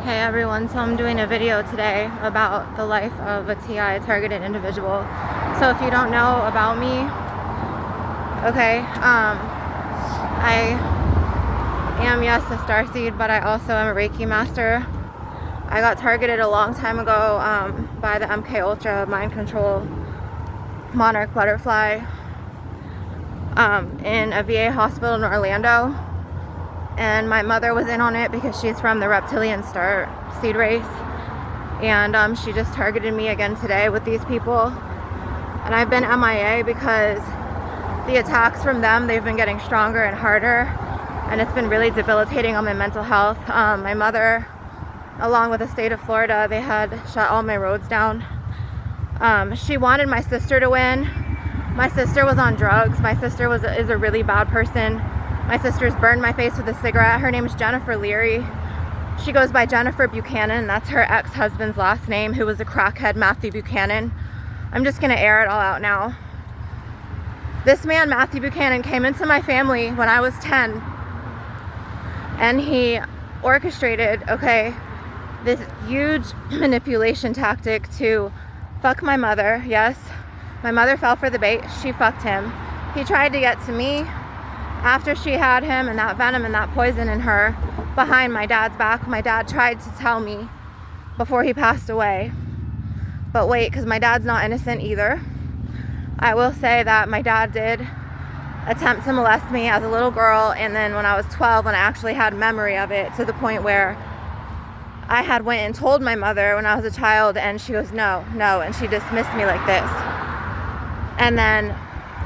Hey everyone, so I'm doing a video today about the life of a TI targeted individual. So if you don't know about me, okay, I am, yes, a starseed, but I also am a Reiki master. I got targeted a long time ago by the MK Ultra mind control Monarch butterfly in a VA hospital in Orlando. And my mother was in on it because she's from the reptilian star seed race, and she just targeted me again today with these people. And I've been MIA because the attacks from them, they've been getting stronger and harder, and it's been really debilitating on my mental health. My mother, along with the state of Florida, they had shut all my roads down. She wanted my sister to win. My sister was on drugs. My sister is a really bad person. My sister's burned my face with a cigarette. Her name is Jennifer Leary. She goes by Jennifer Buchanan. That's her ex-husband's last name, who was a crackhead, Matthew Buchanan. I'm just gonna air it all out now. This man, Matthew Buchanan, came into my family when I was 10, and he orchestrated, this huge manipulation tactic to fuck my mother. Yes, my mother fell for the bait. She fucked him. He tried to get to me after she had him and that venom and that poison in her behind my dad's back. My dad tried to tell me before he passed away. But wait, because my dad's not innocent either. I will say that my dad did attempt to molest me as a little girl, and then when I was 12, when I actually had memory of it, to the point where I had went and told my mother when I was a child, and she goes, no, and she dismissed me like this. And then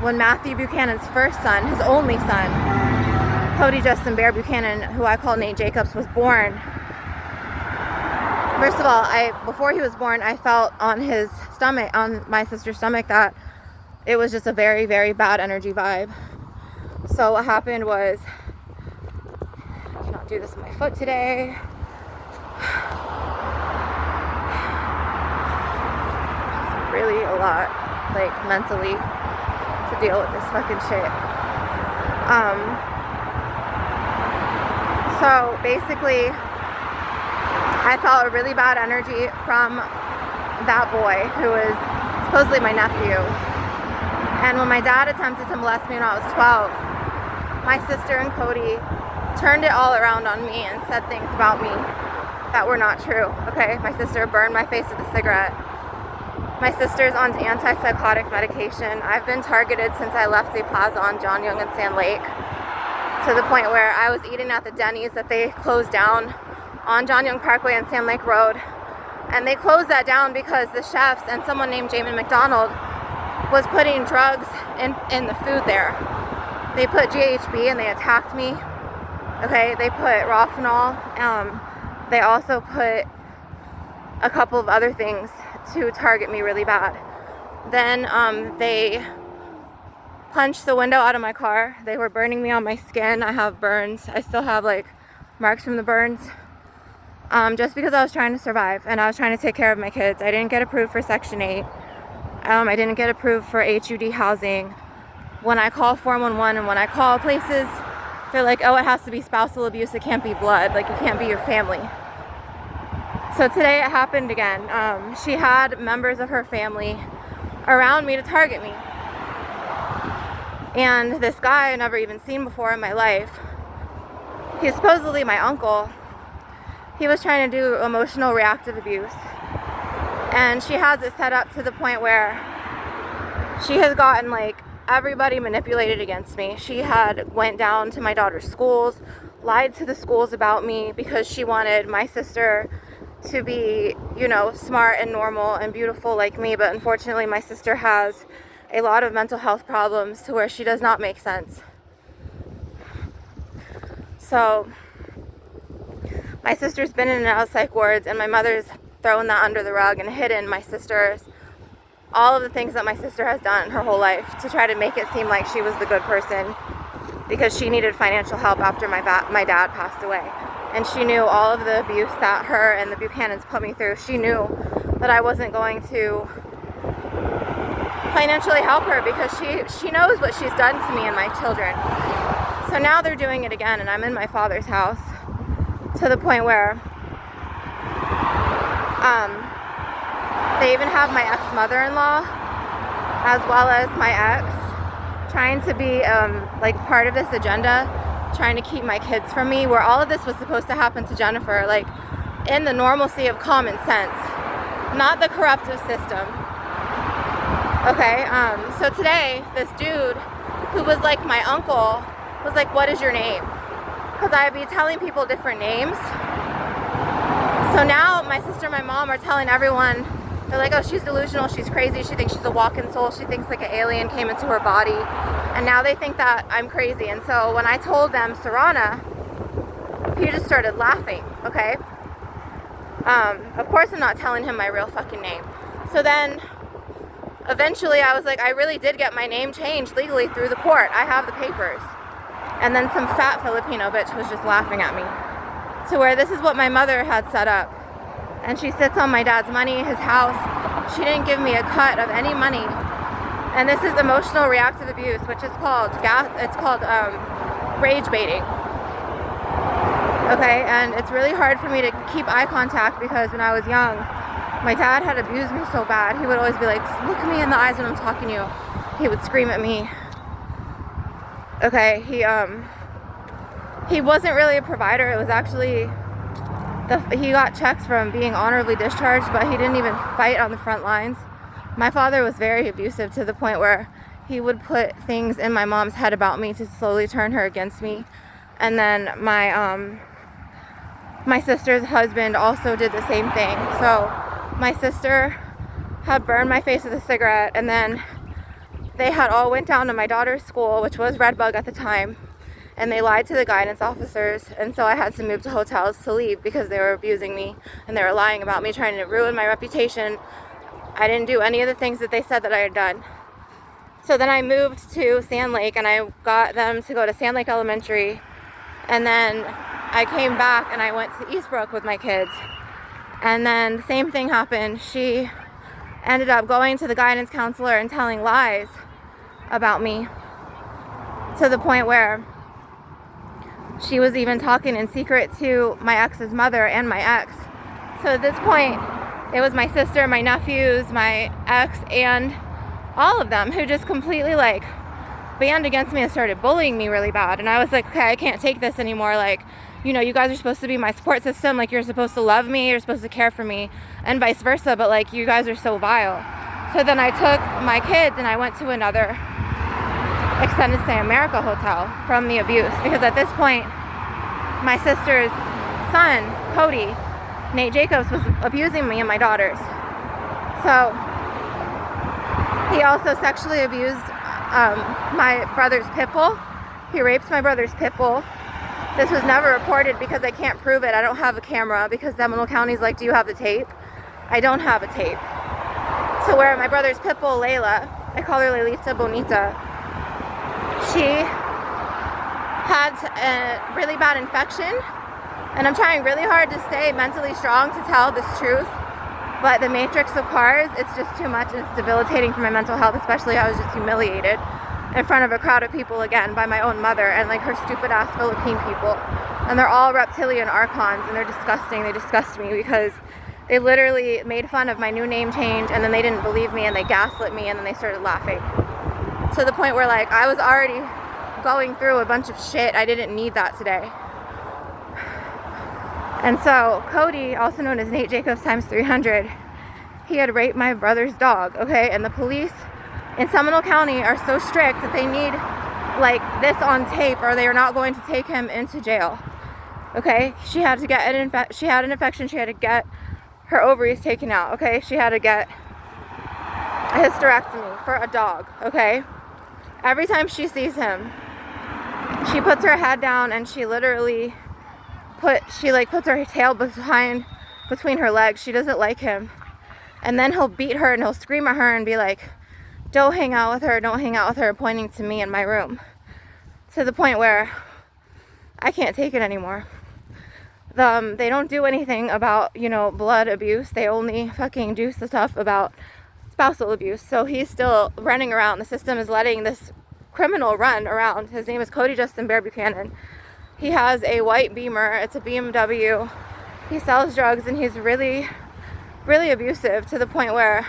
when Matthew Buchanan's first son, his only son, Cody Justin Bear Buchanan, who I call Nate Jacobs, was born. First of all, before he was born, I felt on his stomach, on my sister's stomach, that it was just a very, very bad energy vibe. So what happened was, I cannot do this with my foot today. It's really a lot, mentally, to deal with this fucking shit. So basically, I felt a really bad energy from that boy, who was supposedly my nephew. And when my dad attempted to molest me when I was 12, my sister and Cody turned it all around on me and said things about me that were not true. My sister burned my face with a cigarette. My sister's on antipsychotic medication. I've been targeted since I left the plaza on John Young and Sand Lake, to the point where I was eating at the Denny's that they closed down on John Young Parkway and Sand Lake Road. And they closed that down because the chefs and someone named Jamin McDonald was putting drugs in the food there. They put GHB and they attacked me. They put Rofinol. They also put a couple of other things to target me really bad. Then they punched the window out of my car. They were burning me on my skin. I have burns. I still have marks from the burns. Just because I was trying to survive and I was trying to take care of my kids. I didn't get approved for Section 8. I didn't get approved for HUD housing. When I call 411 and when I call places, they're like, oh, it has to be spousal abuse. It can't be blood. It can't be your family. So today it happened again. She had members of her family around me to target me. And this guy I never even seen before in my life, he's supposedly my uncle. He was trying to do emotional reactive abuse. And she has it set up to the point where she has gotten everybody manipulated against me. She had went down to my daughter's schools, lied to the schools about me because she wanted my sister to be, smart and normal and beautiful like me. But unfortunately, my sister has a lot of mental health problems to where she does not make sense. So my sister's been in and out of psych wards, and my mother's thrown that under the rug and hidden all of the things that my sister has done her whole life to try to make it seem like she was the good person, because she needed financial help after my dad passed away. And she knew all of the abuse that her and the Buchanans put me through. She knew that I wasn't going to financially help her because she knows what she's done to me and my children. So now they're doing it again, and I'm in my father's house, to the point where They even have my ex-mother-in-law as well as my ex trying to be like part of this agenda, trying to keep my kids from me, where all of this was supposed to happen to Jennifer, like in the normalcy of common sense, not the corruptive system. Okay, so today this dude who was like my uncle was like, what is your name? Because I'd be telling people different names. So now my sister and my mom are telling everyone, they're like, oh, she's delusional, she's crazy, she thinks she's a walking soul, she thinks like an alien came into her body. And now they think that I'm crazy. And so when I told them Sarana, he just started laughing, okay? Of course I'm not telling him my real fucking name. So then eventually I was like, I really did get my name changed legally through the court. I have the papers. And then some fat Filipino bitch was just laughing at me. To where this is what my mother had set up. And she sits on my dad's money, his house. She didn't give me a cut of any money. And this is emotional reactive abuse, which is called rage baiting. Okay, and it's really hard for me to keep eye contact because when I was young, my dad had abused me so bad. He would always be like, look at me in the eyes when I'm talking to you. He would scream at me. Okay, he wasn't really a provider. It was actually he got checks from being honorably discharged, but he didn't even fight on the front lines. My father was very abusive to the point where he would put things in my mom's head about me to slowly turn her against me. And then my sister's husband also did the same thing. So my sister had burned my face with a cigarette, and then they had all went down to my daughter's school, which was Redbug at the time, and they lied to the guidance officers, and so I had to move to hotels to leave because they were abusing me and they were lying about me, trying to ruin my reputation. I didn't do any of the things that they said that I had done. So then I moved to Sand Lake, and I got them to go to Sand Lake Elementary, and then I came back and I went to Eastbrook with my kids, and then the same thing happened. She ended up going to the guidance counselor and telling lies about me to the point where she was even talking in secret to my ex's mother and my ex. So at this point, it was my sister, my nephews, my ex, and all of them who just completely like banned against me and started bullying me really bad. And I was like, okay, I can't take this anymore. Like, you know, you guys are supposed to be my support system. Like, you're supposed to love me, you're supposed to care for me, and vice versa. But like, you guys are so vile. So then I took my kids and I went to another extended stay America hotel from the abuse, because at this point my sister's son, Cody, Nate Jacobs, was abusing me and my daughters. So he also sexually abused my brother's pit bull. He raped my brother's pit bull. This was never reported because I can't prove it. I don't have a camera, because Seminole County's like, do you have the tape? I don't have a tape. So where my brother's pit bull, Layla, I call her Leilita Bonita, she had a really bad infection, and I'm trying really hard to stay mentally strong to tell this truth, but the matrix of cars, it's just too much. It's debilitating for my mental health, especially I was just humiliated in front of a crowd of people again by my own mother and like her stupid ass Philippine people, and they're all reptilian archons, and they're disgusting. They disgust me because they literally made fun of my new name change, and then they didn't believe me and they gaslit me, and then they started laughing. To the point where like I was already going through a bunch of shit. I didn't need that today. And so Cody, also known as Nate Jacobs times 300, he had raped my brother's dog, okay? And the police in Seminole County are so strict that they need like this on tape, or they are not going to take him into jail. Okay? She had to get she had an infection. She had to get her ovaries taken out. Okay? She had to get a hysterectomy for a dog. Okay? Every time she sees him, she puts her head down and she literally puts her tail between her legs. She doesn't like him. And then he'll beat her and he'll scream at her and be like, don't hang out with her, don't hang out with her, pointing to me in my room. To the point where I can't take it anymore. They don't do anything about, you know, blood abuse. They only fucking do stuff about spousal abuse. So he's still running around. The system is letting this criminal run around. His name is Cody Justin Bear Buchanan. He has a white Beamer. It's a BMW. He sells drugs, and he's really, really abusive, to the point where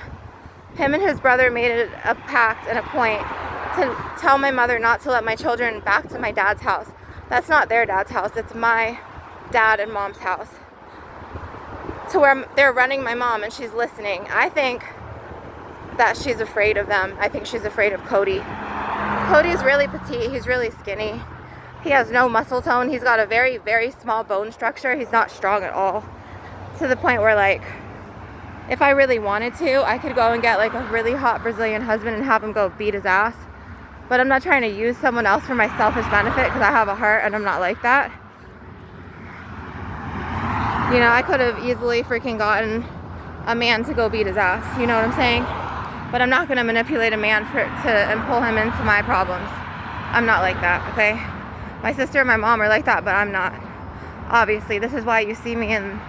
him and his brother made it a pact and a point to tell my mother not to let my children back to my dad's house. That's not their dad's house, it's my dad and mom's house. To where they're running my mom, and she's listening. I think that she's afraid of them. I think she's afraid of Cody. Cody's really petite, he's really skinny. He has no muscle tone. He's got a very, very small bone structure. He's not strong at all. To the point where, like, if I really wanted to, I could go and get like a really hot Brazilian husband and have him go beat his ass. But I'm not trying to use someone else for my selfish benefit, because I have a heart and I'm not like that. You know, I could have easily freaking gotten a man to go beat his ass. You know what I'm saying? But I'm not going to manipulate a man and pull him into my problems. I'm not like that, okay? My sister and my mom are like that, but I'm not. Obviously, this is why you see me in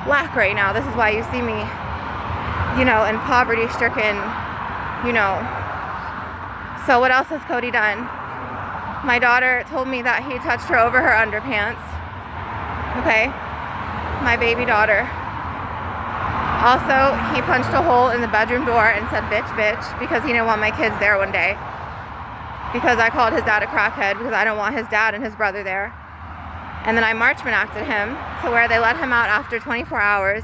lack right now. This is why you see me, you know, in poverty-stricken, you know. So what else has Cody done? My daughter told me that he touched her over her underpants. Okay? My baby daughter. Also, he punched a hole in the bedroom door and said, bitch, bitch, because he didn't want my kids there one day. Because I called his dad a crackhead, because I don't want his dad and his brother there. And then I Marchman acted him, to where they let him out after 24 hours.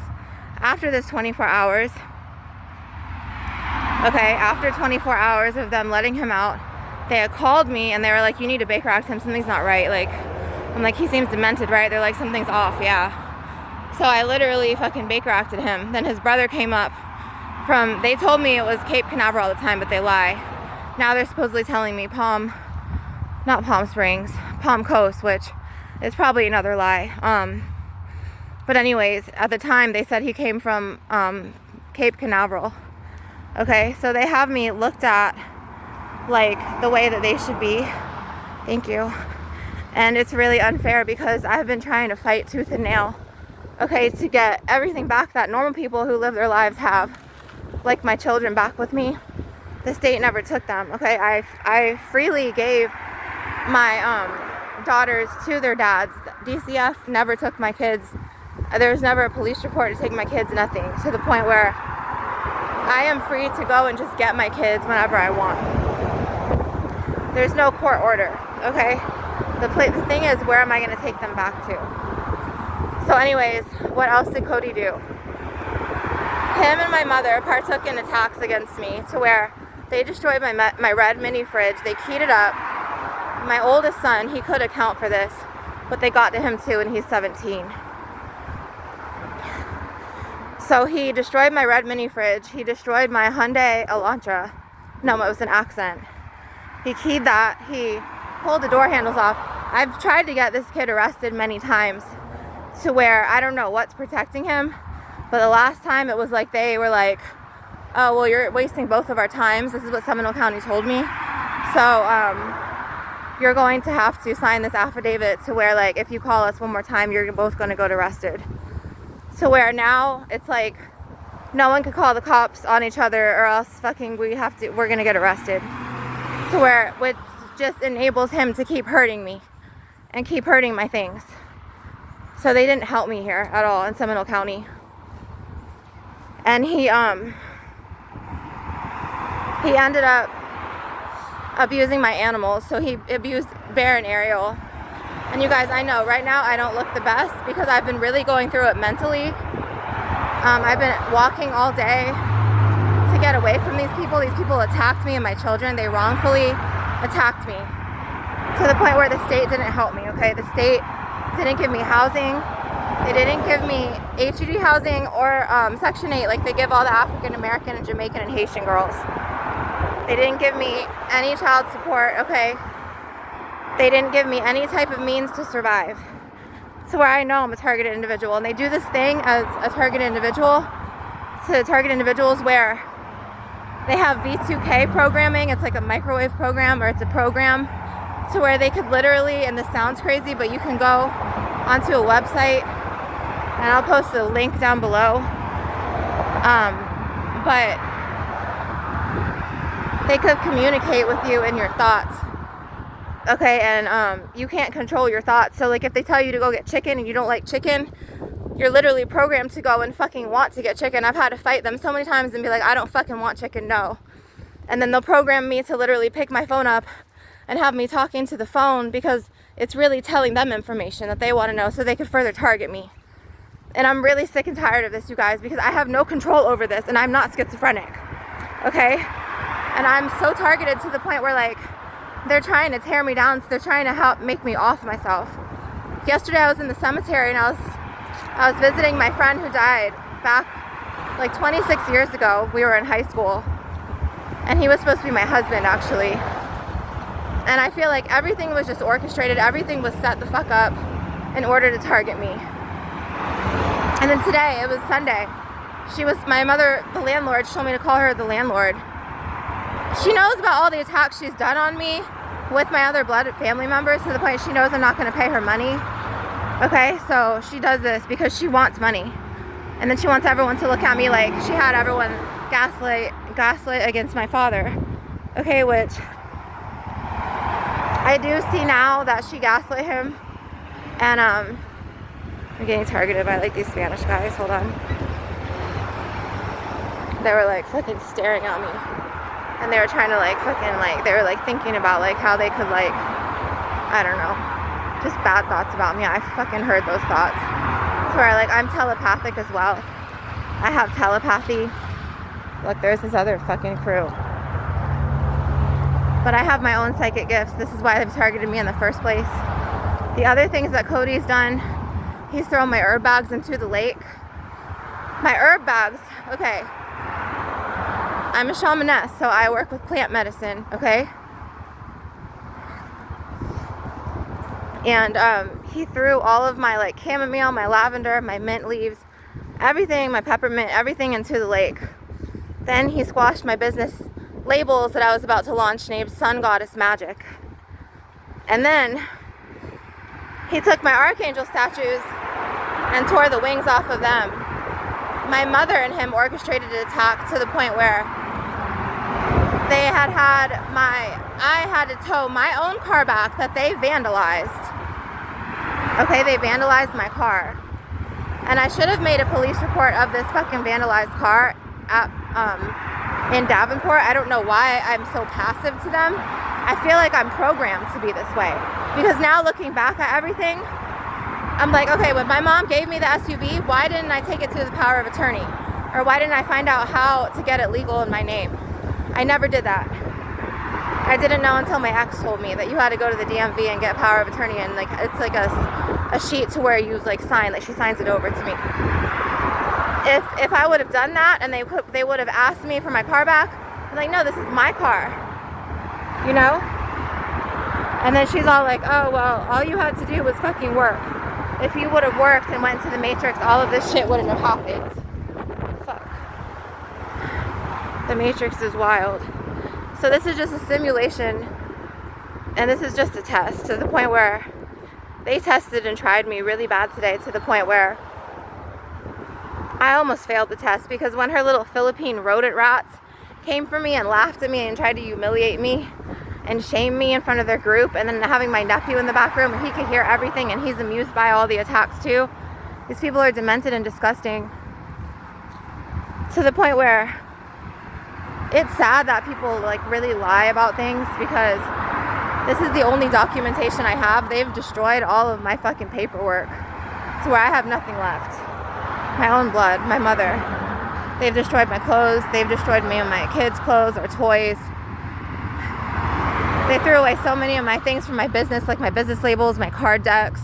After this 24 hours, okay, after 24 hours of them letting him out, they had called me and they were like, you need to Baker Act him, something's not right. Like, I'm like, he seems demented, right? They're like, something's off, yeah. So I literally fucking Baker acted him. Then his brother came up from, they told me it was Cape Canaveral at the time, but they lie. Now they're supposedly telling me Palm Coast, which is probably another lie. But anyways, at the time they said he came from Cape Canaveral. Okay, so they have me looked at like the way that they should be. Thank you. And it's really unfair, because I've been trying to fight tooth and nail, okay, to get everything back that normal people who live their lives have, like my children, back with me. The state never took them, okay? I freely gave my daughters to their dads. DCF never took my kids. There was never a police report to take my kids, nothing. To the point where I am free to go and just get my kids whenever I want. There's no court order, okay? The thing is, where am I going to take them back to? So anyways, what else did Cody do? Him and my mother partook in attacks against me, to where they destroyed my red mini fridge. They keyed it up. My oldest son, he could account for this, but they got to him too, and he's 17. So he destroyed my red mini fridge. He destroyed my Hyundai Elantra. No, it was an Accent. He keyed that. He pulled the door handles off. I've tried to get this kid arrested many times, to where I don't know what's protecting him. But the last time it was like they were like, oh, well, you're wasting both of our times. This is what Seminole County told me. So you're going to have to sign this affidavit, to where, like, if you call us one more time, you're both going to go arrested. To where now it's like no one could call the cops on each other, or else fucking we're going to get arrested. To where, which just enables him to keep hurting me and keep hurting my things. So they didn't help me here at all in Seminole County. And he ended up abusing my animals. So he abused Bear and Ariel. And you guys, I know right now I don't look the best, because I've been really going through it mentally. I've been walking all day to get away from these people. These people attacked me and my children. They wrongfully attacked me, to the point where the state didn't help me, okay? The state didn't give me housing. They didn't give me HUD housing or Section 8 like they give all the African American and Jamaican and Haitian girls. They didn't give me any child support, okay? They didn't give me any type of means to survive. So where I know I'm a targeted individual. And they do this thing as a targeted individual to target individuals, where they have V2K programming. It's like a microwave program, or it's a program to where they could literally, and this sounds crazy, but you can go onto a website, and I'll post a link down below. But they could communicate with you in your thoughts. Okay, and you can't control your thoughts. So like if they tell you to go get chicken and you don't like chicken, you're literally programmed to go and fucking want to get chicken. I've had to fight them so many times and be like, I don't fucking want chicken, no. And then they'll program me to literally pick my phone up and have me talking to the phone because it's really telling them information that they want to know so they can further target me. And I'm really sick and tired of this, you guys, because I have no control over this and I'm not schizophrenic, okay? And I'm so targeted to the point where, like, they're trying to tear me down, so they're trying to help make me off myself. Yesterday I was in the cemetery and I was visiting my friend who died back like 26 years ago. We were in high school. And he was supposed to be my husband, actually. And I feel like everything was just orchestrated. Everything was set the fuck up in order to target me. And then today, it was Sunday. My mother, the landlord, she told me to call her the landlord. She knows about all the attacks she's done on me with my other blood family members to the point she knows I'm not going to pay her money. Okay, so she does this because she wants money. And then she wants everyone to look at me like she had everyone gaslight against my father. Okay, which I do see now that she gaslit him. And I'm getting targeted by like these Spanish guys. Hold on. They were like fucking staring at me. And they were trying to like fucking like, they were like thinking about like how they could like, I don't know, just bad thoughts about me. I fucking heard those thoughts. It's where like I'm telepathic as well. I have telepathy. Look, there's this other fucking crew. But I have my own psychic gifts. This is why they've targeted me in the first place. The other things that Cody's done, he's thrown my herb bags into the lake. My herb bags, okay. I'm a shamaness, so I work with plant medicine, okay? And he threw all of my like chamomile, my lavender, my mint leaves, everything, my peppermint, everything into the lake. Then he squashed my business labels that I was about to launch named Sun Goddess Magic. And then he took my archangel statues and tore the wings off of them. My mother and him orchestrated an attack to the point where I had to tow my own car back that they vandalized. Okay, they vandalized my car. And I should have made a police report of this fucking vandalized car in Davenport. I don't know why I'm so passive to them. I feel like I'm programmed to be this way. Because now looking back at everything, I'm like, okay, when my mom gave me the SUV, why didn't I take it to the power of attorney? Or why didn't I find out how to get it legal in my name? I never did that. I didn't know until my ex told me that you had to go to the DMV and get power of attorney, and like it's like a sheet to where you like sign, like she signs it over to me. If I would have done that and they would have asked me for my car back, I'm like, no, this is my car, you know? And then she's all like, oh, well, all you had to do was fucking work. If you would have worked and went to the Matrix, all of this shit wouldn't have happened. Fuck. The Matrix is wild. So this is just a simulation, and this is just a test to the point where they tested and tried me really bad today to the point where I almost failed the test because when her little Philippine rodent rats came for me and laughed at me and tried to humiliate me and shame me in front of their group, and then having my nephew in the back room and he could hear everything and he's amused by all the attacks too. These people are demented and disgusting to the point where it's sad that people like really lie about things because this is the only documentation I have. They've destroyed all of my fucking paperwork to where I have nothing left. My own blood, my mother. They've destroyed my clothes. They've destroyed me and my kids' clothes or toys. They threw away so many of my things from my business, like my business labels, my card decks.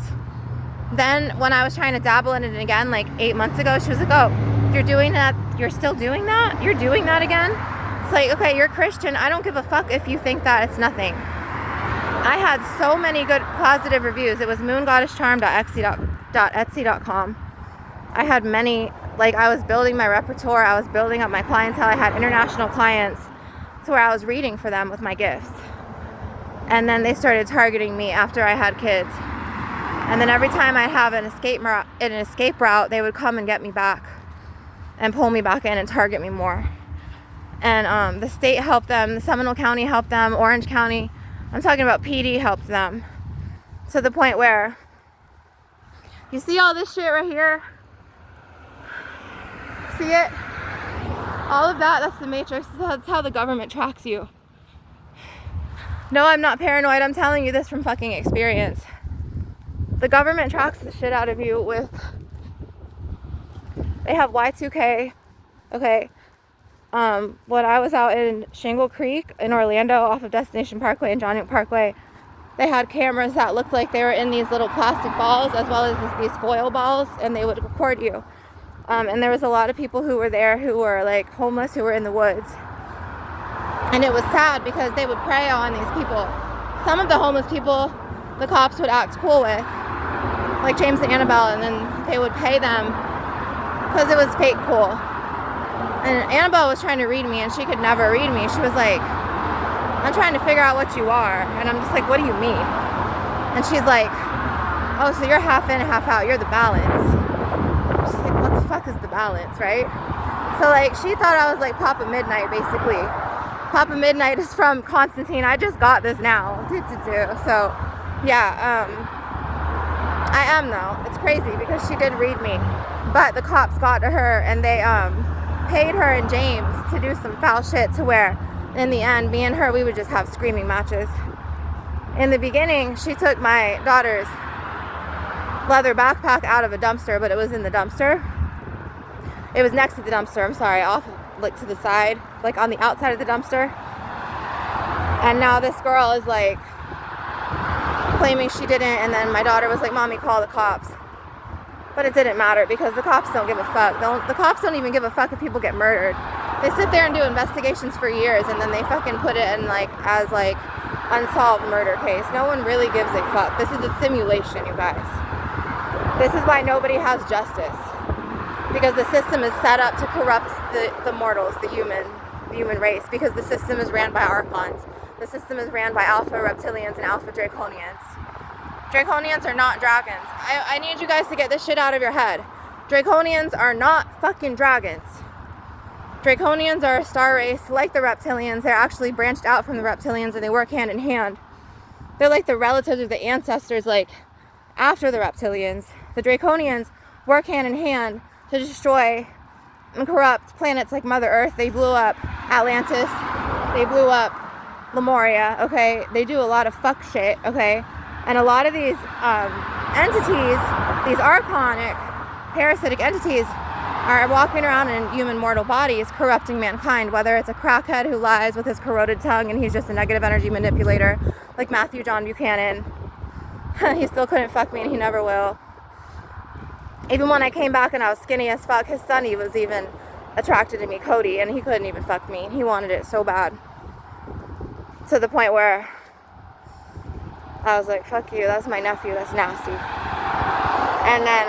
Then when I was trying to dabble in it again, like 8 months ago, she was like, oh, you're doing that? You're still doing that? You're doing that again? It's like, okay, you're Christian. I don't give a fuck if you think that it's nothing. I had so many good positive reviews. It was moongoddesscharm.etsy.com. I had many, like I was building my repertoire. I was building up my clientele. I had international clients to where I was reading for them with my gifts. And then they started targeting me after I had kids. And then every time I'd have an escape route, they would come and get me back and pull me back in and target me more. And the state helped them, the Seminole County helped them, Orange County, I'm talking about PD helped them. To the point where, you see all this shit right here? See it? All of that, that's the matrix. That's how the government tracks you. No, I'm not paranoid. I'm telling you this from fucking experience. The government tracks the shit out of you with... They have Y2K. Okay. When I was out in Shingle Creek in Orlando off of Destination Parkway and John Young Parkway, they had cameras that looked like they were in these little plastic balls as well as these foil balls, and they would record you. And there was a lot of people who were there who were like homeless, who were in the woods. And it was sad because they would prey on these people. Some of the homeless people, the cops would act cool with, like James and Annabelle, and then they would pay them because it was fake cool. And Annabelle was trying to read me, and she could never read me. She was like, I'm trying to figure out what you are. And I'm just like, what do you mean? And she's like, oh, so you're half in, half out. You're the balance. She's like, what the fuck is the balance, right? So, like, she thought I was like Papa Midnight, basically. Papa Midnight is from Constantine. I just got this now. So, yeah, I am, though. It's crazy because she did read me. But the cops got to her, and they, paid her and James to do some foul shit to where, in the end, me and her, we would just have screaming matches. In the beginning, she took my daughter's leather backpack out of a dumpster, but it was in the dumpster. It was next to the dumpster, I'm sorry, off, like, to the side, like, on the outside of the dumpster. And now this girl is, like, claiming she didn't, and then my daughter was like, Mommy, call the cops. But it didn't matter because the cops don't give a fuck. The cops don't even give a fuck if people get murdered. They sit there and do investigations for years, and then they fucking put it in, like, as, like, unsolved murder case. No one really gives a fuck. This is a simulation, you guys. This is why nobody has justice. Because the system is set up to corrupt the mortals, the human race. Because the system is ran by archons. The system is ran by alpha reptilians and alpha draconians. Draconians are not dragons. I need you guys to get this shit out of your head. Draconians are not fucking dragons. Draconians are a star race like the reptilians. They're actually branched out from the reptilians, and they work hand in hand. They're like the relatives of the ancestors, like, after the reptilians. The Draconians work hand in hand to destroy and corrupt planets like Mother Earth. They blew up Atlantis. They blew up Lemuria, okay? They do a lot of fuck shit, okay? And a lot of these entities, these archonic, parasitic entities, are walking around in human mortal bodies, corrupting mankind, whether it's a crackhead who lies with his corroded tongue and he's just a negative energy manipulator, like Matthew John Buchanan. He still couldn't fuck me, and he never will. Even when I came back and I was skinny as fuck, his son, he was even attracted to me, Cody, and he couldn't even fuck me. He wanted it so bad. To the point where I was like, fuck you, that's my nephew, that's nasty. And then,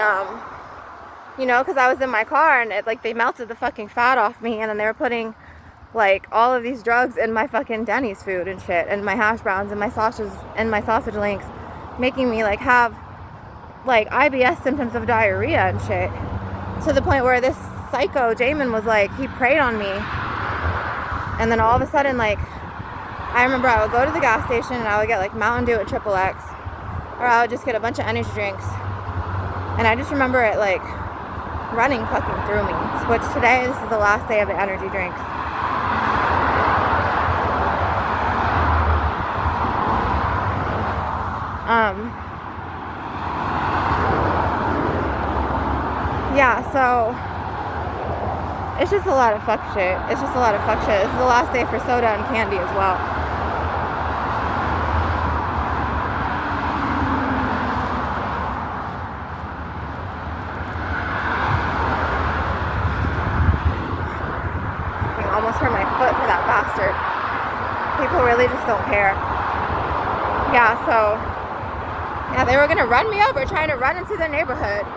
you know, because I was in my car, and it, like, they melted the fucking fat off me, and then they were putting, like, all of these drugs in my fucking Denny's food and shit, and my hash browns, and my sausages, and my sausage links, making me, like, have, like, IBS symptoms of diarrhea and shit. To the point where this psycho, Jamin, was like, he preyed on me. And then all of a sudden, like, I remember I would go to the gas station and I would get, like, Mountain Dew at XXX, or I would just get a bunch of energy drinks. And I just remember it, like, running fucking through me. Which today, this is the last day of the energy drinks. Yeah, so it's just a lot of fuck shit. It's just a lot of fuck shit. This is the last day for soda and candy as well. I almost hurt my foot for that bastard. People really just don't care. Yeah, so yeah, they were gonna run me over trying to run into the neighborhood.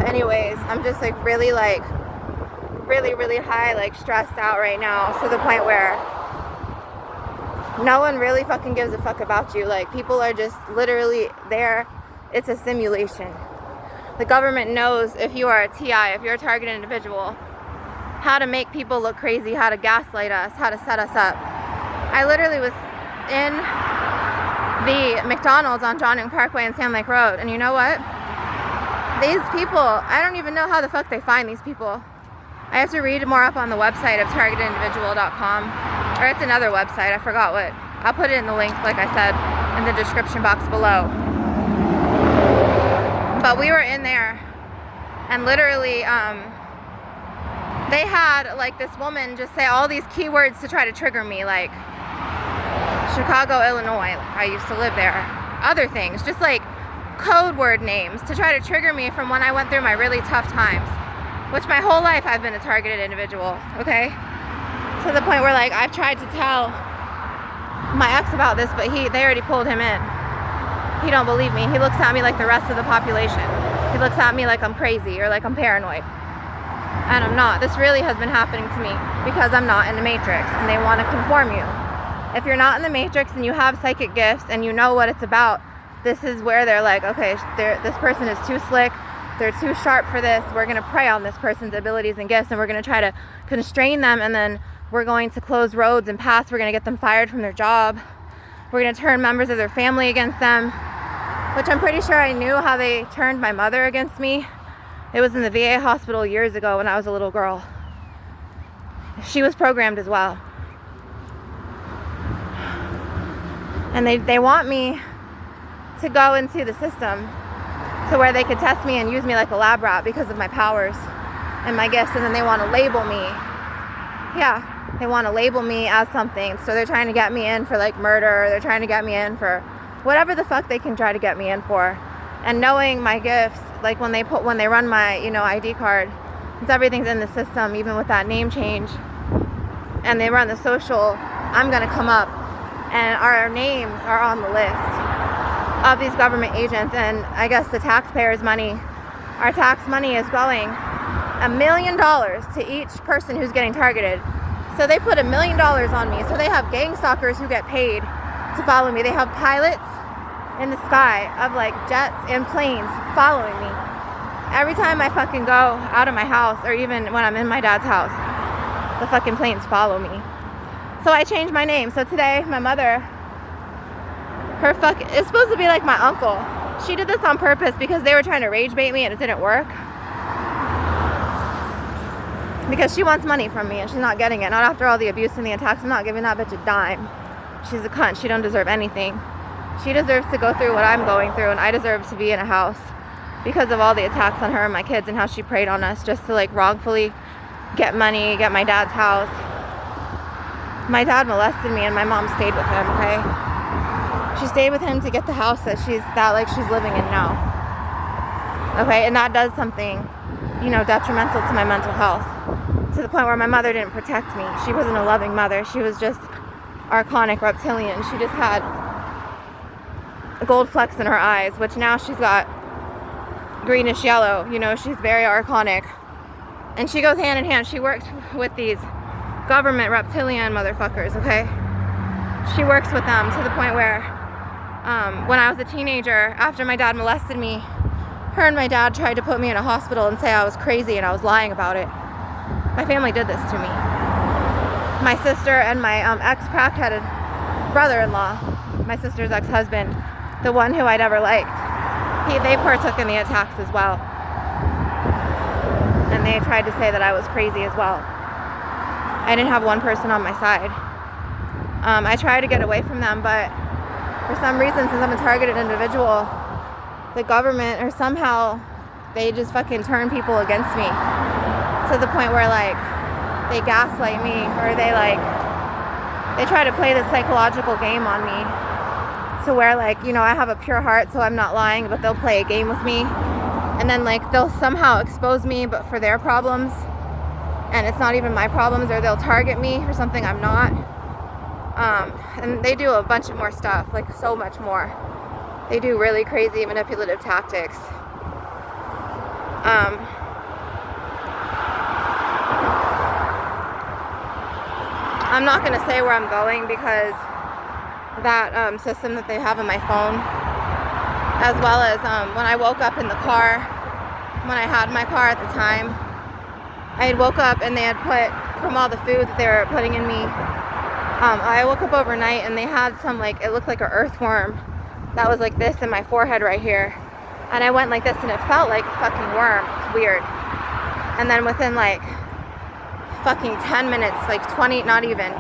Anyways, I'm just like really high, like stressed out right now, to the point where no one really fucking gives a fuck about you. Like, people are just literally there. It's a simulation. The government knows if you are a TI, if you're a targeted individual, how to make people look crazy, how to gaslight us, how to set us up. I literally was in the McDonald's on John Young Parkway and Sand Lake Road, and you know what? these people, I don't even know how the fuck they find these people. I have to read more up on the website of targetedindividual.com, or it's another website, I forgot what. I'll put it in the link, like I said, in the description box below. But we were in there, and literally, they had like this woman just say all these keywords to try to trigger me, like Chicago, Illinois, I used to live there. Other things, just like code word names to try to trigger me from when I went through my really tough times, which my whole life I've been a targeted individual, okay? To the point where like I've tried to tell my ex about this, but they already pulled him in. He don't believe me. He looks at me like the rest of the population. He looks at me like I'm crazy or like I'm paranoid. And I'm not. This really has been happening to me because I'm not in the matrix, and they want to conform you. If you're not in the matrix and you have psychic gifts and you know what it's about, this is where they're like, okay, this person is too slick, they're too sharp for this, we're going to prey on this person's abilities and gifts, and we're going to try to constrain them, and then we're going to close roads and paths, we're going to get them fired from their job, we're going to turn members of their family against them, which I'm pretty sure I knew how they turned my mother against me. It was in the VA hospital years ago when I was a little girl. She was programmed as well. And they want me to go into the system to where they could test me and use me like a lab rat because of my powers and my gifts, and then they want to label me. Yeah, they want to label me as something. So they're trying to get me in for like murder, they're trying to get me in for whatever the fuck they can try to get me in for. And knowing my gifts, like when they run my, ID card, since everything's in the system, even with that name change, and they run the social, I'm gonna come up, and our names are on the list of these government agents. And I guess the taxpayers' money, our tax money, is going $1 million to each person who's getting targeted. So they put $1 million on me. So they have gang stalkers who get paid to follow me. They have pilots in the sky of like jets and planes following me every time I fucking go out of my house, or even when I'm in my dad's house. The fucking planes follow me. So I changed my name. So today my mother, it's supposed to be like my uncle. She did this on purpose because they were trying to rage bait me and it didn't work. Because she wants money from me and she's not getting it. Not after all the abuse and the attacks. I'm not giving that bitch a dime. She's a cunt. She don't deserve anything. She deserves to go through what I'm going through, and I deserve to be in a house because of all the attacks on her and my kids and how she preyed on us just to like wrongfully get money, get my dad's house. My dad molested me and my mom stayed with him, okay? She stayed with him to get the house that she's living in now. Okay, and that does something, detrimental to my mental health. To the point where my mother didn't protect me. She wasn't a loving mother. She was just archonic reptilian. She just had gold flecks in her eyes, which now she's got greenish yellow. She's very archonic. And she goes hand in hand. She works with these government reptilian motherfuckers, okay? She works with them to the point where when I was a teenager, after my dad molested me, her and my dad tried to put me in a hospital and say I was crazy and I was lying about it. My family did this to me. My sister and my ex-crackheaded brother-in-law, my sister's ex-husband, the one who I never liked, they partook in the attacks as well. And they tried to say that I was crazy as well. I didn't have one person on my side. I tried to get away from them, but for some reason, since I'm a targeted individual, the government, or somehow, they just fucking turn people against me to the point where like they gaslight me, or they try to play this psychological game on me to where like, I have a pure heart, so I'm not lying, but they'll play a game with me, and then like they'll somehow expose me but for their problems, and it's not even my problems, or they'll target me for something I'm not. And they do a bunch of more stuff, like so much more. They do really crazy manipulative tactics. I'm not going to say where I'm going because that system that they have on my phone, as well as when I woke up in the car, when I had my car at the time, I had woke up and they had put, from all the food that they were putting in me, I woke up overnight and they had some, like, it looked like an earthworm that was like this in my forehead right here. And I went like this and it felt like a fucking worm. It's weird. And then within like fucking 10 minutes, like 20, not even,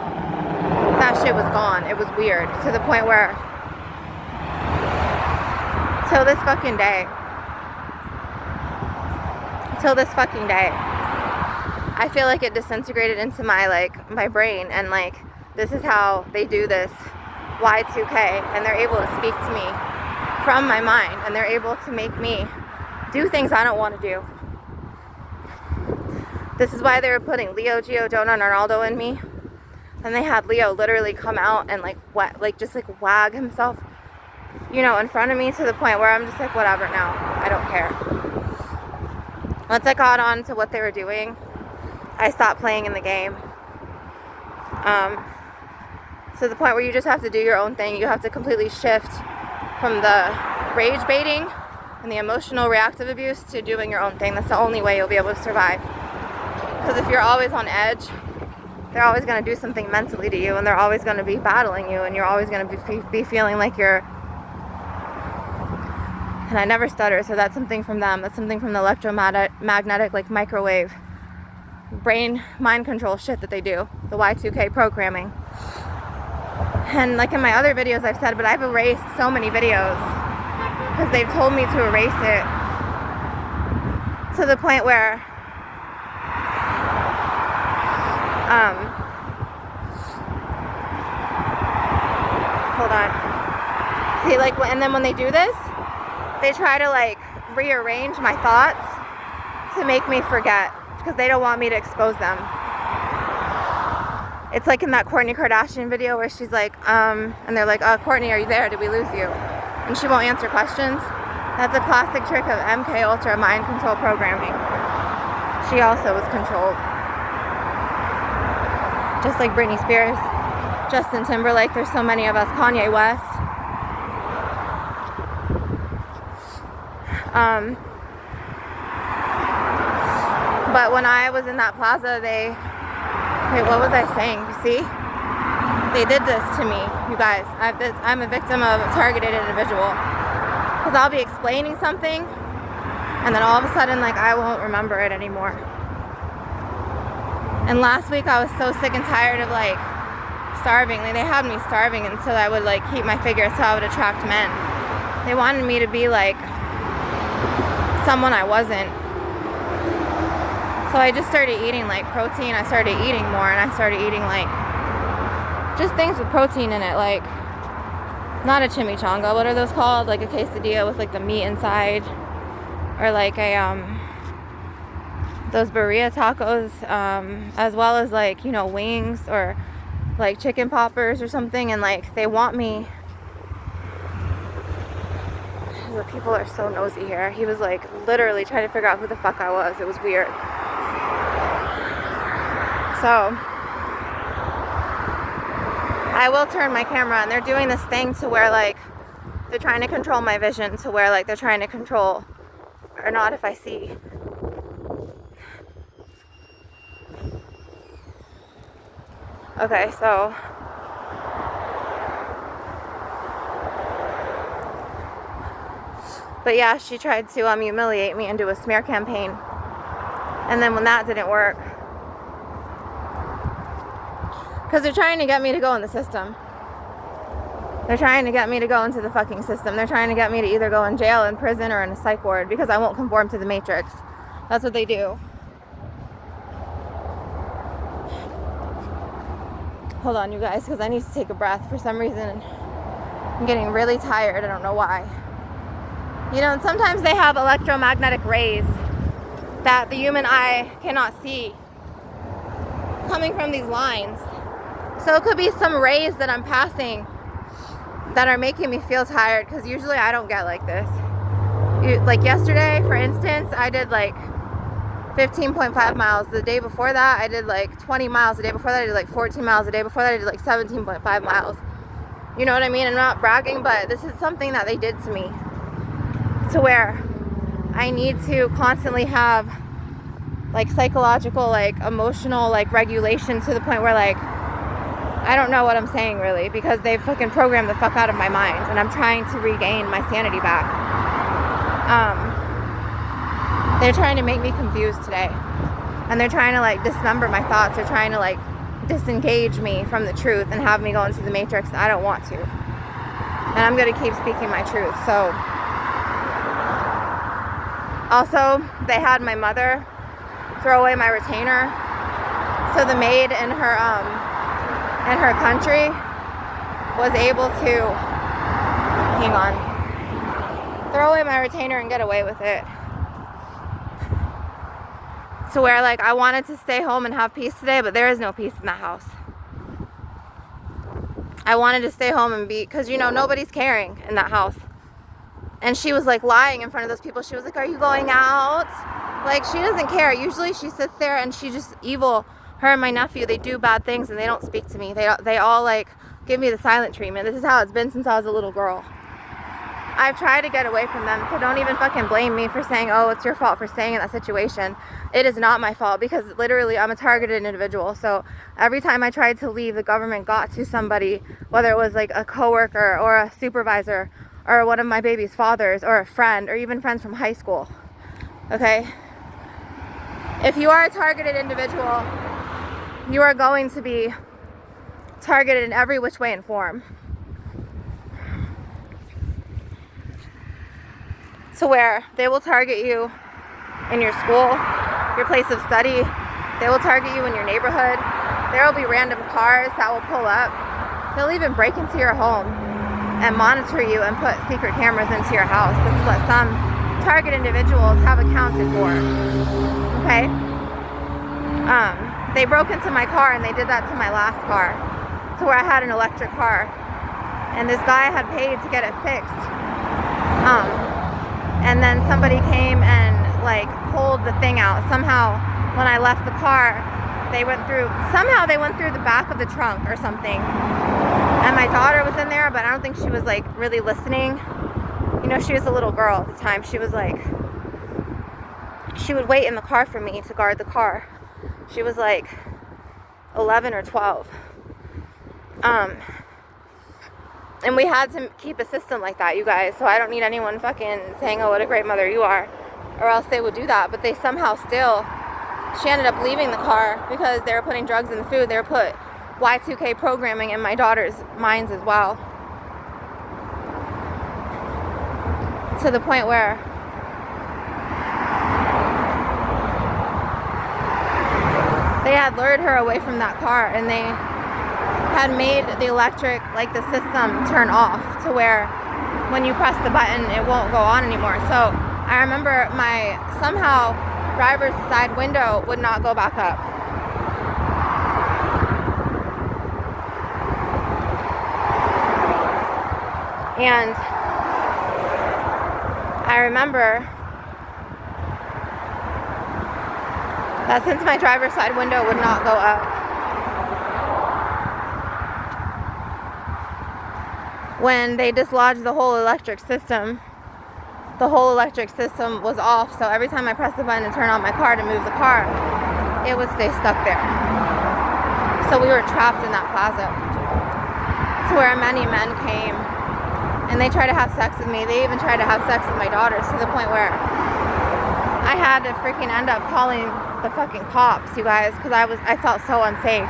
that shit was gone. It was weird. To the point where, till this fucking day, I feel like it disintegrated into my brain, and like, this is how they do this Y2K, and they're able to speak to me from my mind, and they're able to make me do things I don't want to do. This is why they were putting Leo, Gio, Jonah, and Ronaldo in me, and they had Leo literally come out and just wag himself, you know, in front of me, to the point where I'm just like, whatever now, I don't care. Once I caught on to what they were doing, I stopped playing in the game. To the point where you just have to do your own thing. You have to completely shift from the rage baiting and the emotional reactive abuse to doing your own thing. That's the only way you'll be able to survive. Because if you're always on edge, they're always going to do something mentally to you, and they're always going to be battling you, and you're always going to be feeling like you're... And I never stutter, so that's something from them. That's something from the electromagnetic, like, microwave brain mind control shit that they do, the Y2K programming. And like in my other videos I've said, but I've erased so many videos because they've told me to erase it, to the point where hold on, see, like, and then when they do this, they try to like rearrange my thoughts to make me forget, because they don't want me to expose them. It's like in that Kourtney Kardashian video where she's like, and they're like, oh, Kourtney, are you there? Did we lose you? And she won't answer questions. That's a classic trick of MK Ultra mind control programming. She also was controlled. Just like Britney Spears, Justin Timberlake, there's so many of us, Kanye West. But when I was in that plaza, wait, what was I saying? You see? They did this to me, you guys. I'm a victim of a targeted individual. Because I'll be explaining something, and then all of a sudden, like, I won't remember it anymore. And last week, I was so sick and tired of, like, starving. Like, they had me starving until I would, like, keep my figure so I would attract men. They wanted me to be, like, someone I wasn't. So I just started eating like protein. I started eating more, and I started eating like just things with protein in it, like not a chimichanga, what are those called? Like a quesadilla with like the meat inside, or like a those birria tacos, as well as like, you know, wings or like chicken poppers or something. And like they want me. The people are so nosy here. He was like literally trying to figure out who the fuck I was. It was weird. So I will turn my camera, and they're doing this thing to where like they're trying to control my vision, to where like they're trying to control or not if I see. Okay, so but yeah, she tried to humiliate me and do a smear campaign. And then when that didn't work, because they're trying to get me to go in the system. They're trying to get me to go into the fucking system. They're trying to get me to either go in jail, in prison, or in a psych ward, because I won't conform to the matrix. That's what they do. Hold on, you guys, because I need to take a breath. For some reason, I'm getting really tired. I don't know why. You know, and sometimes they have electromagnetic rays that the human eye cannot see coming from these lines. So it could be some rays that I'm passing that are making me feel tired, because usually I don't get like this. Like yesterday, for instance, I did like 15.5 miles. The day before that, I did like 20 miles. The day before that, I did like 14 miles. The day before that, I did like 17.5 miles. You know what I mean? I'm not bragging, but this is something that they did to me, to where I need to constantly have like psychological, like emotional, like regulation, to the point where like I don't know what I'm saying really, because they've fucking programmed the fuck out of my mind, and I'm trying to regain my sanity back. They're trying to make me confused today. And they're trying to like dismember my thoughts. They're trying to like disengage me from the truth and have me go into the matrix. And I don't want to. And I'm going to keep speaking my truth. So, also, they had my mother throw away my retainer. So the maid in her country was able to, hang on, throw away my retainer and get away with it. To where like I wanted to stay home and have peace today, but there is no peace in that house. I wanted to stay home and be, because you know nobody's caring in that house. And she was like lying in front of those people. She was like, "Are you going out?" Like she doesn't care. Usually she sits there and she's just evil. Her and my nephew, they do bad things and they don't speak to me. They all like give me the silent treatment. This is how it's been since I was a little girl. I've tried to get away from them, so don't even fucking blame me for saying, "Oh, it's your fault for staying in that situation." It is not my fault, because literally I'm a targeted individual. So every time I tried to leave, the government got to somebody, whether it was like a coworker or a supervisor or one of my baby's fathers or a friend or even friends from high school. Okay? If you are a targeted individual, you are going to be targeted in every which way and form. To where they will target you in your school, your place of study. They will target you in your neighborhood. There will be random cars that will pull up. They'll even break into your home and monitor you and put secret cameras into your house. This is what some target individuals have accounted for. Okay? They broke into my car and they did that to my last car, to where I had an electric car. And this guy had paid to get it fixed. And then somebody came and like pulled the thing out. Somehow when I left the car, they went through the back of the trunk or something. And my daughter was in there, but I don't think she was like really listening. You know, she was a little girl at the time. She was like, she would wait in the car for me to guard the car. She was like 11 or 12. And we had to keep a system like that, you guys. So I don't need anyone fucking saying, "Oh, what a great mother you are," or else they would do that. But they somehow still, she ended up leaving the car because they were putting drugs in the food. They were put Y2K programming in my daughter's minds as well. To the point where they had lured her away from that car, and they had made the electric, like the system, turn off to where when you press the button it won't go on anymore. So I remember my somehow driver's side window would not go back up. And I remember that since my driver's side window would not go up, when they dislodged the whole electric system was off. So every time I pressed the button to turn on my car to move the car, it would stay stuck there. So we were trapped in that plaza, to where many men came and they tried to have sex with me. They even tried to have sex with my daughters, to the point where I had to freaking end up calling the fucking cops, you guys, because I felt so unsafe.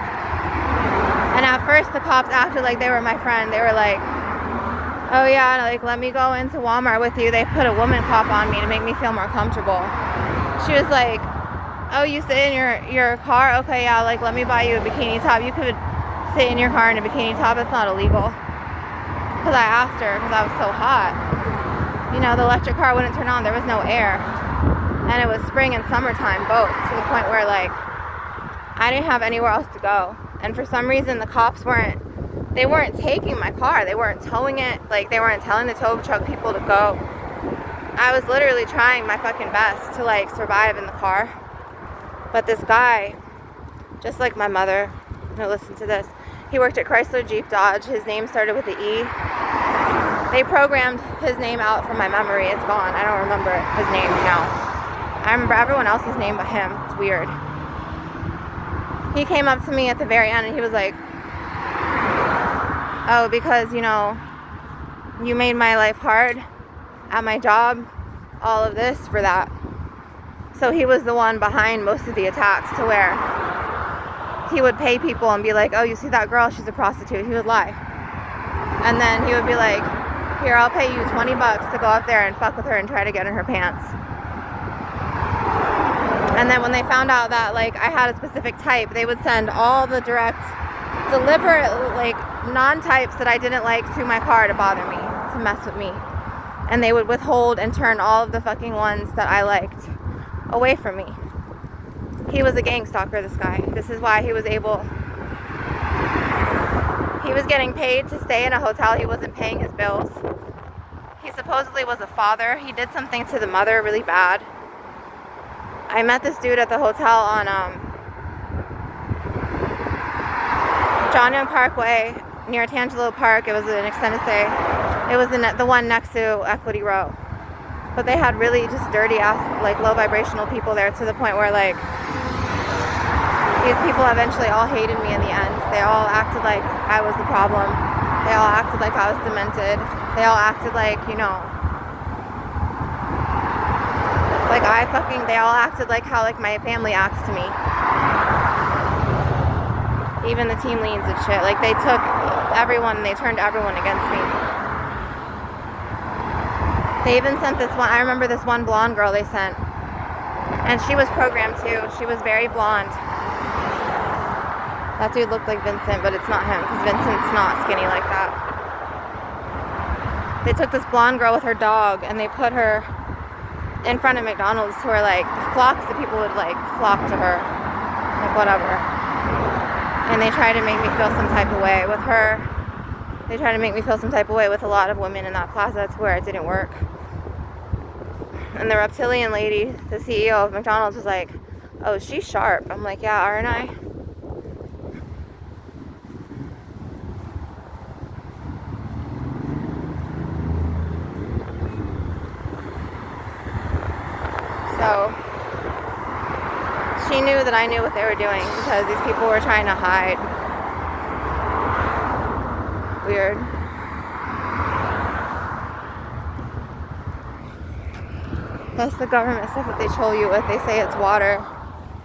And at first the cops acted like they were my friend. They were like, "Oh yeah, like let me go into Walmart with you." They put a woman cop on me to make me feel more comfortable. She was like, "Oh, you sit in your car? Okay, yeah, like let me buy you a bikini top. You could sit in your car in a bikini top. It's not illegal." Because I asked her, because I was so hot. You know, the electric car wouldn't turn on. There was no air. And it was spring and summertime both, to the point where like I didn't have anywhere else to go. And for some reason the cops weren't taking my car. They weren't towing it. Like they weren't telling the tow truck people to go. I was literally trying my fucking best to like survive in the car. But this guy, just like my mother, now listen to this. He worked at Chrysler Jeep Dodge. His name started with the E. They programmed his name out from my memory. It's gone. I don't remember his name now. I remember everyone else's name but him. It's weird. He came up to me at the very end and he was like, "Oh, because, you know, you made my life hard at my job. all of this for that. So he was the one behind most of the attacks, to where he would pay people and be like, oh, you see that girl? She's a prostitute. He would lie. And then he would be like, here, I'll pay you $20 to go up there and fuck with her and try to get in her pants. And then when they found out that, like, I had a specific type, they would send all the direct, deliberate, like, non-types that I didn't like to my car to bother me, to mess with me. And they would withhold and turn all of the fucking ones that I liked away from me. He was a gang stalker, this guy. This is why he was able... He was getting paid to stay in a hotel. He wasn't paying his bills. He supposedly was a father. He did something to the mother really bad. I met this dude at the hotel on John Young Parkway near Tangelo Park. It was an extended stay. It was the one next to Equity Row. But they had really just dirty ass, like, low vibrational people there, to the point where, like, these people eventually all hated me in the end. They all acted like I was the problem. They all acted like I was demented. They all acted like, you know, like they all acted like how, like, my family acts to me. Even the team leads and shit. Like, they took everyone and they turned everyone against me. They even sent this one, I remember this one blonde girl they sent. And she was programmed too. She was very blonde. That dude looked like Vincent, but it's not him, because Vincent's not skinny like that. They took this blonde girl with her dog and they put her in front of McDonald's, to where, like, flocks of people would, like, flock to her. Like, whatever. And they tried to make me feel some type of way with her. They tried to make me feel some type of way with a lot of women in that plaza, to where it didn't work. And the reptilian lady, the CEO of McDonald's, was like, oh, she's sharp. I'm like, yeah, aren't I? So she knew that I knew what they were doing, because these people were trying to hide. Weird. That's the government stuff that they troll you with. They say it's water,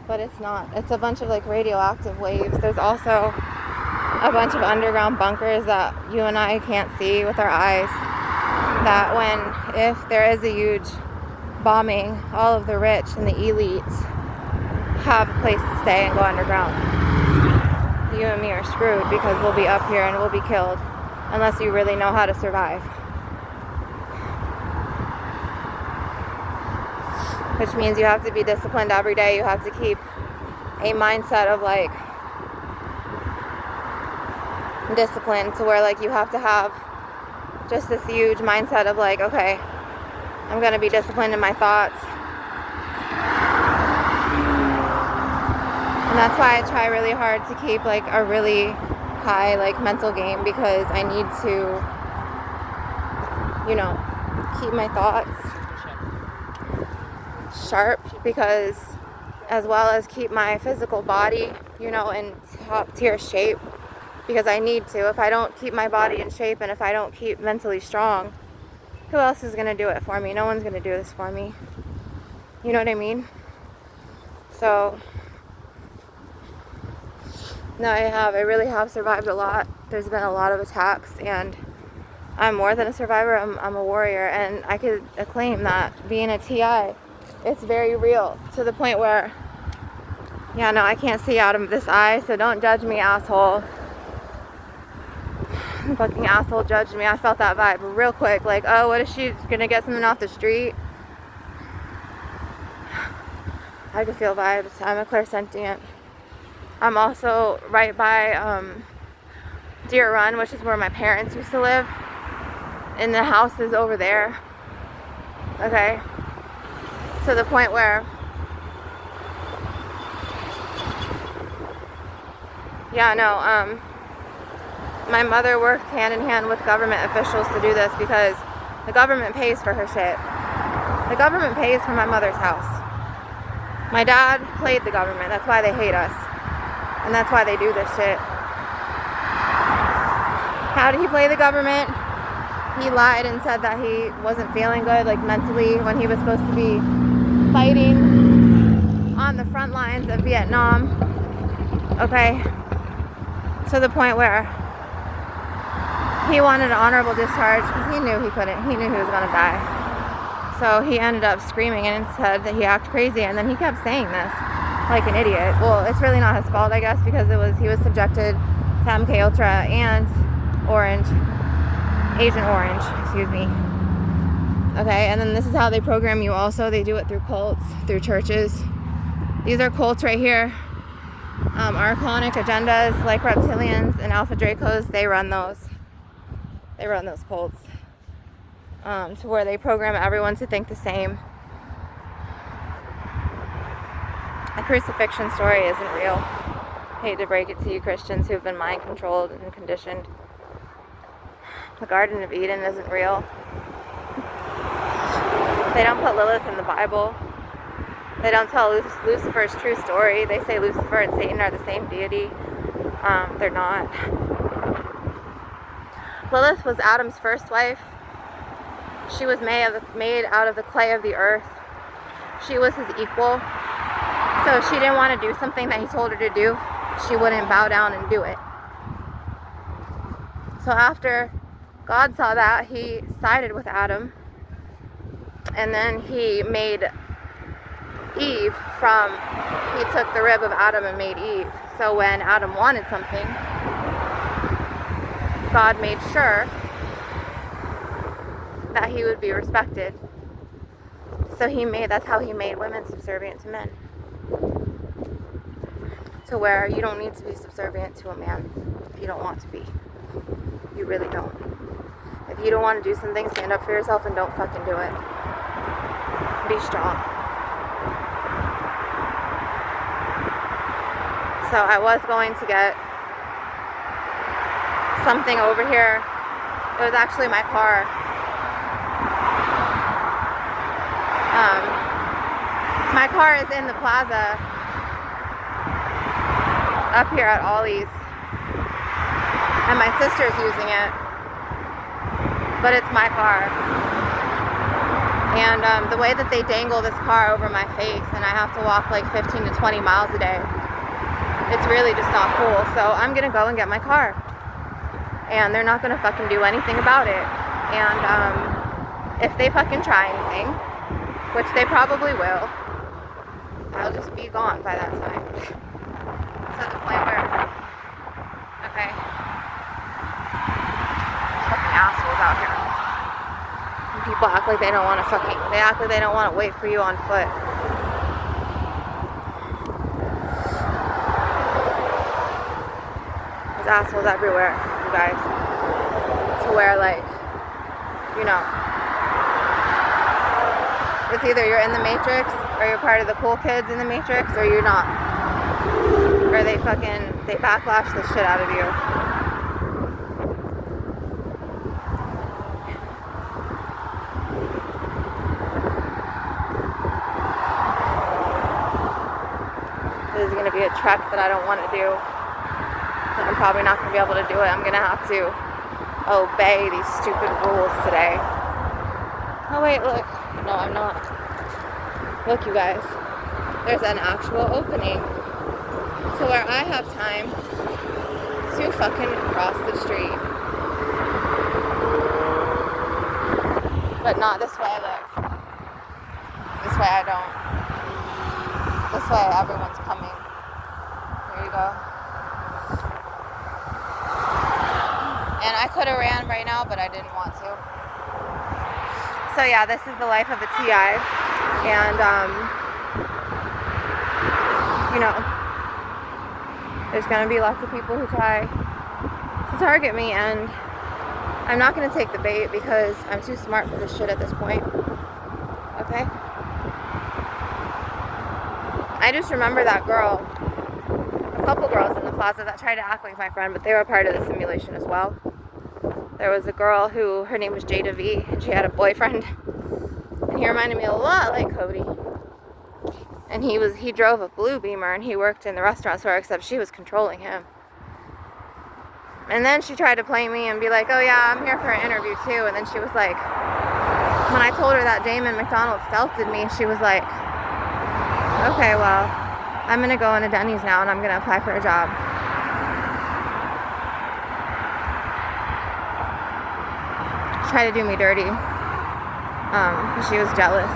but it's not. It's a bunch of, like, radioactive waves. There's also a bunch of underground bunkers that you and I can't see with our eyes, that if there is a huge bombing, all of the rich and the elites have a place to stay and go underground. You and me are screwed, because we'll be up here and we'll be killed unless you really know how to survive. Which means you have to be disciplined every day. You have to keep a mindset of, like, discipline, to where, like, you have to have just this huge mindset of, like, okay, I'm going to be disciplined in my thoughts. And that's why I try really hard to keep, like, a really high, like, mental game, because I need to, you know, keep my thoughts sharp, because as well as keep my physical body, you know, in top tier shape, because I need to. If I don't keep my body in shape, and if I don't keep mentally strong, who else is going to do it for me? No one's going to do this for me. You know what I mean? So, no, I really have survived a lot. There's been a lot of attacks, and I'm more than a survivor. I'm a warrior, and I could claim that being a TI, it's very real, to the point where, yeah, no, I can't see out of this eye, so don't judge me, asshole. The fucking asshole judged me. I felt that vibe real quick, like, oh, what if she's gonna get something off the street? I can feel vibes. I'm a clairsentient. I'm also right by Deer Run, which is where my parents used to live, and the house is over there. Okay, to the point where, yeah, no, my mother worked hand in hand with government officials to do this, because the government pays for her shit. The government pays for my mother's house. My dad played the government. That's why they hate us. And that's why they do this shit. How did he play the government? He lied and said that he wasn't feeling good, like mentally, when he was supposed to be fighting on the front lines of Vietnam. Okay, to the point where he wanted an honorable discharge because he knew he couldn't. He knew he was gonna die. So he ended up screaming and said that he acted crazy, and then he kept saying this like an idiot. Well, it's really not his fault, I guess, because he was subjected to MK Ultra and Agent Orange, excuse me. Okay, and then this is how they program you also. They do it through cults, through churches. These are cults right here. Archonic agendas like reptilians and Alpha Dracos, they run those. They run those cults. To where they program everyone to think the same. The crucifixion story isn't real. Hate to break it to you Christians who've been mind controlled and conditioned. The Garden of Eden isn't real. They don't put Lilith in the Bible. They don't tell Lucifer's true story. They say Lucifer and Satan are the same deity. They're not. Lilith was Adam's first wife. She was made out of the clay of the earth. She was his equal. So if she didn't want to do something that he told her to do, she wouldn't bow down and do it. So after God saw that, he sided with Adam. And then he made Eve he took the rib of Adam and made Eve. So when Adam wanted something, God made sure that he would be respected. So that's how he made women subservient to men. To where you don't need to be subservient to a man if you don't want to be. You really don't. If you don't want to do something, stand up for yourself and don't fucking do it. Be strong. So I was going to get something over here. It was actually my car. My car is in the plaza up here at Ollie's, and my sister's using it, but it's my car. And the way that they dangle this car over my face, and I have to walk like 15 to 20 miles a day, it's really just not cool. So I'm gonna go and get my car, and they're not gonna fucking do anything about it. And if they fucking try anything, which they probably will, I'll just be gone by that time. To the point where, okay, fucking assholes out here. And people act like they don't want to they act like they don't want to wait for you on foot. There's assholes everywhere, you guys. To where, like, you know, it's either you're in the Matrix, or you're part of the cool kids in the Matrix, or you're not. Or they backlash the shit out of you. This is going to be a trek that I don't want to do. I'm probably not going to be able to do it. I'm going to have to obey these stupid rules today. Oh wait, look. No, I'm not. Look, you guys. There's an actual opening. So where I have time to fucking cross the street. But not this way, look. This way I don't. This way everyone's coming. Here you go. And I could have ran right now, but I didn't want to. So yeah, this is the life of a TI. And, you know, there's going to be lots of people who try to target me, and I'm not going to take the bait because I'm too smart for this shit at this point. Okay? I just remember that girl, a couple girls in the plaza that tried to act like my friend, but they were part of the simulation as well. There was a girl her name was Jada V, and she had a boyfriend, and he reminded me a lot like Cody. And he drove a blue Beamer, and he worked in the restaurant store, except she was controlling him. And then she tried to play me and be like, oh yeah, I'm here for an interview too. And then she was like, when I told her that Damon McDonald stealthed me, she was like, okay, well, I'm gonna go into Denny's now and I'm gonna apply for a job. She tried to do me dirty, because she was jealous.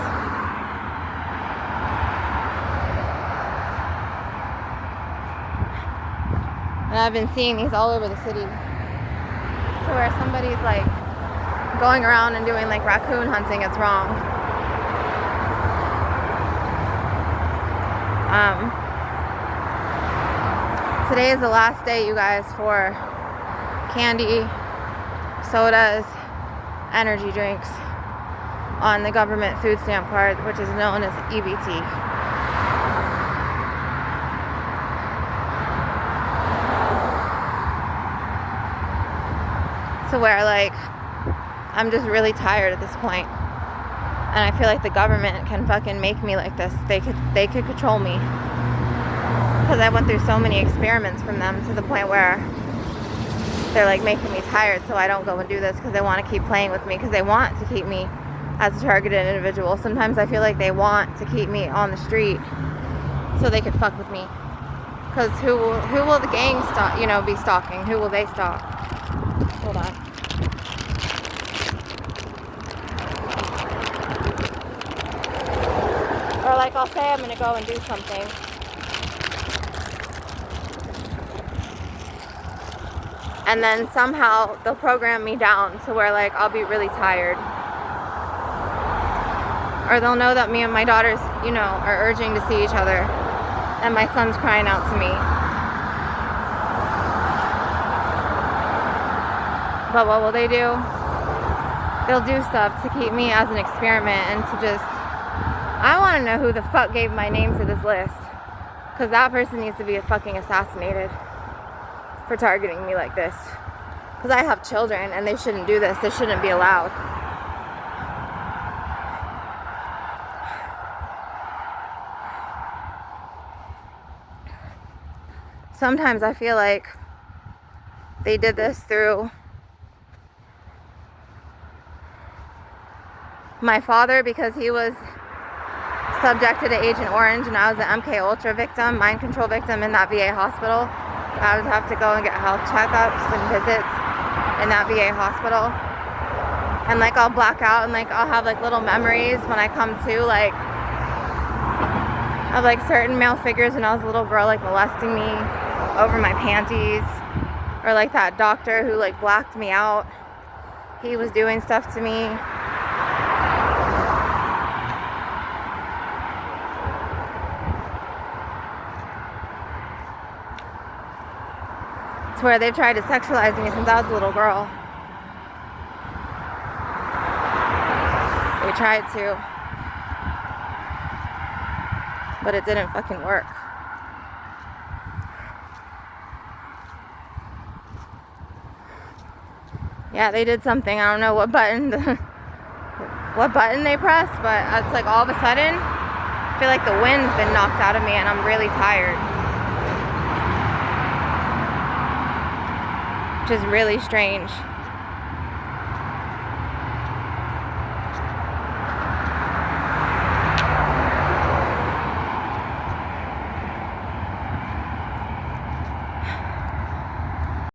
And I've been seeing these all over the city. So where somebody's like going around and doing like raccoon hunting, it's wrong. Today is the last day, you guys, for candy, sodas, energy drinks on the government food stamp card, which is known as EBT. So where like I'm just really tired at this point, and I feel like the government can fucking make me like this. They could control me, because I went through so many experiments from them to the point where they're like making me tired, so I don't go and do this, because they want to keep playing with me, because they want to keep me as a targeted individual. Sometimes I feel like they want to keep me on the street so they could fuck with me, because who will the gang be stalking? Who will they stalk? Hold on. Or like I'll say I'm gonna go and do something, and then somehow they'll program me down to where like I'll be really tired. Or they'll know that me and my daughters, are urging to see each other, and my son's crying out to me. But what will they do? They'll do stuff to keep me as an experiment, and to just, I want to know who the fuck gave my name to this list, because that person needs to be fucking assassinated for targeting me like this. Because I have children, and they shouldn't do this. This shouldn't be allowed. Sometimes I feel like they did this through my father, because he was subjected to Agent Orange, and I was an MK Ultra victim, mind control victim in that VA hospital. I would have to go and get health checkups and visits in that VA hospital. And like I'll black out, and like I'll have like little memories when I come to, like, of like certain male figures when I was a little girl, like molesting me over my panties. Or like that doctor who like blacked me out. He was doing stuff to me. Where they've tried to sexualize me since I was a little girl. They tried to, but it didn't fucking work. Yeah, they did something. I don't know what button they pressed, but it's like all of a sudden I feel like the wind's been knocked out of me, and I'm really tired. Which is really strange.